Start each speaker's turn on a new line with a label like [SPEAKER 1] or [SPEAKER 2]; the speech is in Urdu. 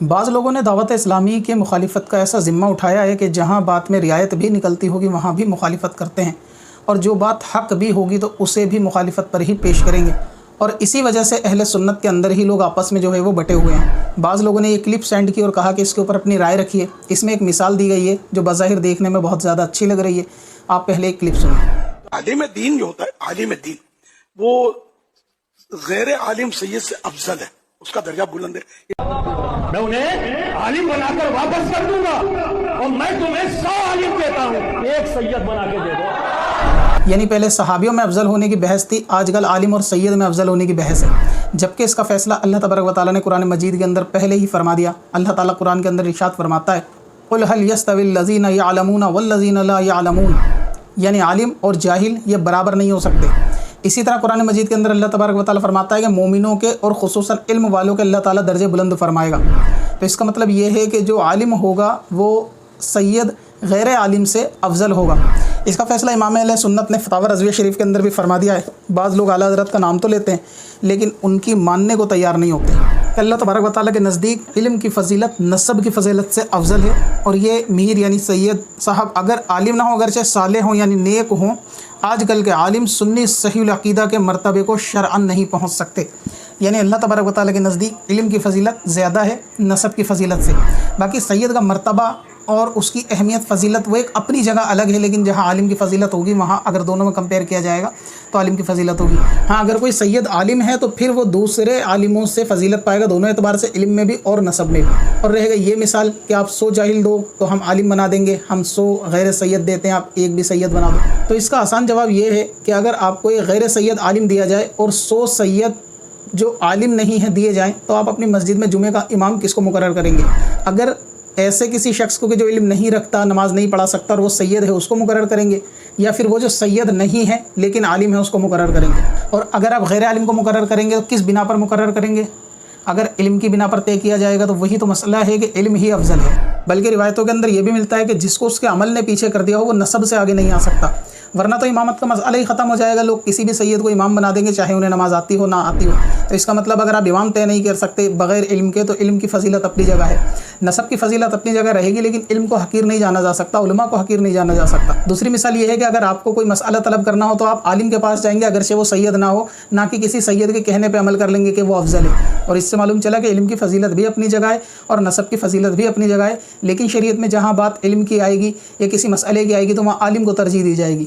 [SPEAKER 1] بعض لوگوں نے دعوت اسلامی کے مخالفت کا ایسا ذمہ اٹھایا ہے کہ جہاں بات میں رعایت بھی نکلتی ہوگی وہاں بھی مخالفت کرتے ہیں، اور جو بات حق بھی ہوگی تو اسے بھی مخالفت پر ہی پیش کریں گے، اور اسی وجہ سے اہل سنت کے اندر ہی لوگ آپس میں جو ہے وہ بٹے ہوئے ہیں۔ بعض لوگوں نے یہ کلپ سینڈ کی اور کہا کہ اس کے اوپر اپنی رائے رکھیے۔ اس میں ایک مثال دی گئی ہے جو بظاہر دیکھنے میں بہت زیادہ اچھی لگ رہی ہے۔ آپ پہلے ایک کلپ سنیں۔
[SPEAKER 2] عالم دین جو ہوتا ہے، عالم دین وہ غیر عالم سید سے افضل ہے، اس کا درجہ بلند ہے۔
[SPEAKER 3] میں انہیں عالم بنا کر واپس کر دوں گا، اور میں تمہیں 100 عالم دیتا ہوں، ایک سید بنا کے دے دو۔
[SPEAKER 1] یعنی پہلے صحابیوں میں افضل ہونے کی بحث تھی، آج کل عالم اور سید میں افضل ہونے کی بحث ہے، جبکہ اس کا فیصلہ اللہ تبارک و تعالیٰ نے قرآن مجید کے اندر پہلے ہی فرما دیا۔ اللہ تعالیٰ قرآن کے اندر ارشاد فرماتا ہے قُلْ هَلْ يَسْتَوِي الَّذِينَ يَعْلَمُونَ وَالَّذِينَ لَا يَعْلَمُونَ، یعنی عالم اور جاہل یہ برابر نہیں ہو سکتے۔ اسی طرح قرآن مجید کے اندر اللہ تبارک و تعالیٰ فرماتا ہے کہ مومنوں کے اور خصوصاً علم والوں کے اللہ تعالیٰ درجے بلند فرمائے گا۔ تو اس کا مطلب یہ ہے کہ جو عالم ہوگا وہ سید غیر عالم سے افضل ہوگا۔ اس کا فیصلہ امام اہل سنت نے فتاوی رضویہ شریف کے اندر بھی فرما دیا ہے۔ بعض لوگ اعلیٰ حضرت کا نام تو لیتے ہیں لیکن ان کی ماننے کو تیار نہیں ہوتے کہ اللہ تبارک و تعالیٰ کے نزدیک علم کی فضیلت نسب کی فضیلت سے افضل ہے، اور یہ میر یعنی سید صاحب اگر عالم نہ ہو، اگرچہ صالح ہوں یعنی نیک ہوں، آج کل کے عالم سنی صحیح العقیدہ کے مرتبے کو شرعاً نہیں پہنچ سکتے۔ یعنی اللہ تبارک و تعالیٰ کے نزدیک علم کی فضیلت زیادہ ہے نسب کی فضیلت سے۔ باقی سید کا مرتبہ اور اس کی اہمیت فضیلت وہ ایک اپنی جگہ الگ ہے، لیکن جہاں عالم کی فضیلت ہوگی وہاں اگر دونوں میں کمپیئر کیا جائے گا تو عالم کی فضیلت ہوگی۔ ہاں اگر کوئی سید عالم ہے تو پھر وہ دوسرے عالموں سے فضیلت پائے گا، دونوں اعتبار سے، علم میں بھی اور نسب میں بھی۔ اور رہے گا یہ مثال کہ آپ 100 جاہل دو تو ہم عالم بنا دیں گے، ہم 100 غیر سید دیتے ہیں آپ ایک بھی سید بنا دو، تو اس کا آسان جواب یہ ہے کہ اگر آپ کو ایک غیر سید عالم دیا جائے اور 100 سید جو عالم نہیں ہیں دیے جائیں تو آپ اپنی مسجد میں جمعہ کا امام کس کو مقرر کریں گے؟ اگر ایسے کسی شخص کو کہ جو علم نہیں رکھتا، نماز نہیں پڑھا سکتا اور وہ سید ہے اس کو مقرر کریں گے، یا پھر وہ جو سید نہیں ہے لیکن عالم ہے اس کو مقرر کریں گے؟ اور اگر آپ غیر عالم کو مقرر کریں گے تو کس بنا پر مقرر کریں گے؟ اگر علم کی بنا پر طے کیا جائے گا تو وہی تو مسئلہ ہے کہ علم ہی افضل ہے۔ بلکہ روایتوں کے اندر یہ بھی ملتا ہے کہ جس کو اس کے عمل نے پیچھے کر دیا ہو وہ نسب سے آگے نہیں آ سکتا، ورنہ تو امامت کا مسئلہ ہی ختم ہو جائے گا، لوگ کسی بھی سید کو امام بنا دیں گے چاہے انہیں نماز آتی ہو نہ آتی ہو۔ تو اس کا مطلب اگر آپ امام طے نہیں کر سکتے بغیر علم کے تو علم کی فضیلت اپنی جگہ ہے، نسب کی فضیلت اپنی جگہ رہے گی، لیکن علم کو حقیر نہیں جانا جا سکتا، علماء کو حقیر نہیں جانا جا سکتا۔ دوسری مثال یہ ہے کہ اگر آپ کو کوئی مسئلہ طلب کرنا ہو تو آپ عالم کے پاس جائیں گے اگرچہ وہ سید نہ ہو، نہ کہ کسی سید کے کہنے پہ عمل کر لیں گے کہ وہ افضل ہے۔ اور اس سے معلوم چلا کہ علم کی فضیلت بھی اپنی جگہ ہے اور نسب کی فضیلت بھی اپنی جگہ ہے، لیکن شریعت میں جہاں بات علم کی آئے گی یا کسی مسئلے کی آئے گی تو وہاں عالم کو ترجیح دی جائے گی۔